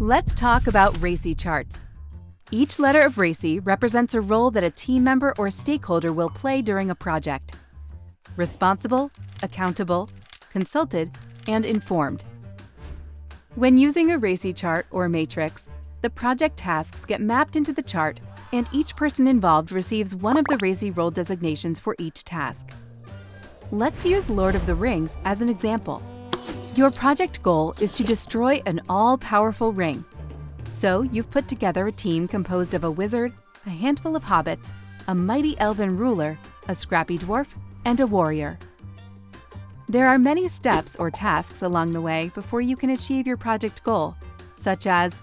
Let's talk about RACI charts. Each letter of RACI represents a role that a team member or stakeholder will play during a project. Responsible, accountable, consulted, and informed. When using a RACI chart or matrix, the project tasks get mapped into the chart, and each person involved receives one of the RACI role designations for each task. Let's use Lord of the Rings as an example. Your project goal is to destroy an all-powerful ring. So you've put together a team composed of a wizard, a handful of hobbits, a mighty elven ruler, a scrappy dwarf, and a warrior. There are many steps or tasks along the way before you can achieve your project goal, such as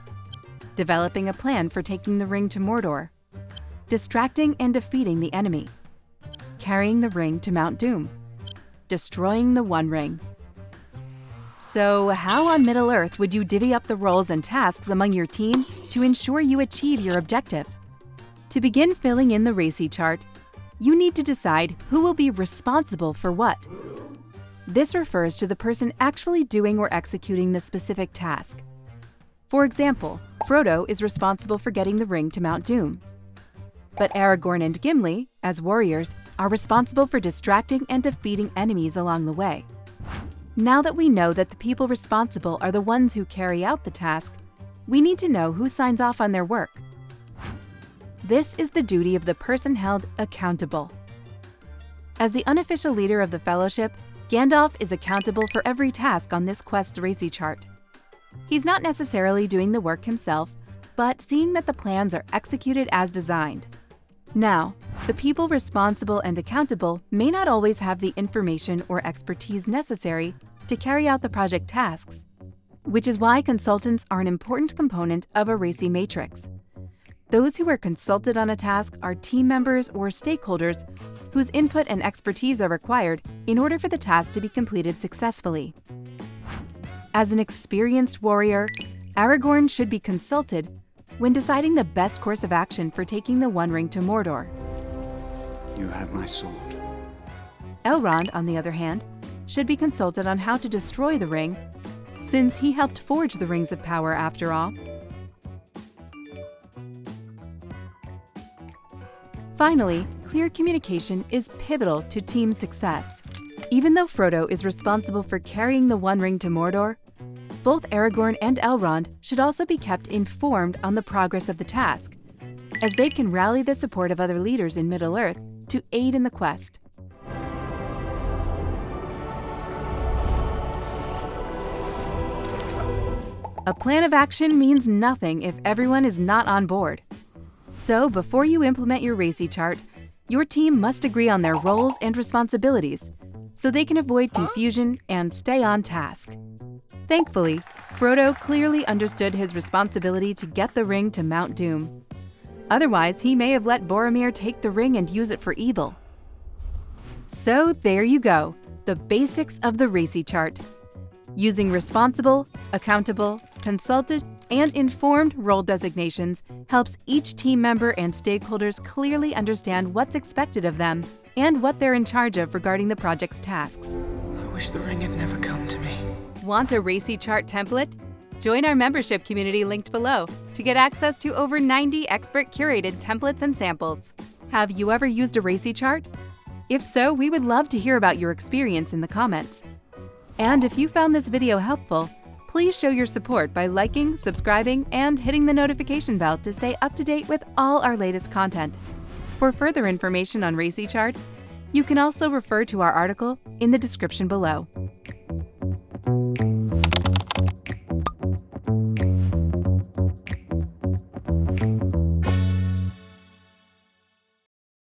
developing a plan for taking the ring to Mordor, distracting and defeating the enemy, carrying the ring to Mount Doom, destroying the One Ring. So how on Middle-earth would you divvy up the roles and tasks among your team to ensure you achieve your objective? To begin filling in the RACI chart, you need to decide who will be responsible for what. This refers to the person actually doing or executing the specific task. For example, Frodo is responsible for getting the ring to Mount Doom. But Aragorn and Gimli, as warriors, are responsible for distracting and defeating enemies along the way. Now that we know that the people responsible are the ones who carry out the task, we need to know who signs off on their work. This is the duty of the person held accountable. As the unofficial leader of the Fellowship, Gandalf is accountable for every task on this quest's RACI chart. He's not necessarily doing the work himself, but seeing that the plans are executed as designed. Now, the people responsible and accountable may not always have the information or expertise necessary to carry out the project tasks, which is why consultants are an important component of a RACI matrix. Those who are consulted on a task are team members or stakeholders whose input and expertise are required in order for the task to be completed successfully. As an experienced warrior, Aragorn should be consulted when deciding the best course of action for taking the One Ring to Mordor. You have my sword. Elrond, on the other hand, should be consulted on how to destroy the ring, since he helped forge the Rings of Power after all. Finally, clear communication is pivotal to team success. Even though Frodo is responsible for carrying the One Ring to Mordor, both Aragorn and Elrond should also be kept informed on the progress of the task, as they can rally the support of other leaders in Middle-earth to aid in the quest. A plan of action means nothing if everyone is not on board. So before you implement your RACI chart, your team must agree on their roles and responsibilities so they can avoid confusion and stay on task. Thankfully, Frodo clearly understood his responsibility to get the ring to Mount Doom. Otherwise, he may have let Boromir take the ring and use it for evil. So there you go, the basics of the RACI chart. Using responsible, accountable, consulted, and informed role designations helps each team member and stakeholders clearly understand what's expected of them and what they're in charge of regarding the project's tasks. I wish the ring had never come to me. Want a RACI chart template? Join our membership community linked below to get access to over 90 expert-curated templates and samples. Have you ever used a RACI chart? If so, we would love to hear about your experience in the comments. And if you found this video helpful, please show your support by liking, subscribing, and hitting the notification bell to stay up to date with all our latest content. For further information on RACI charts, you can also refer to our article in the description below.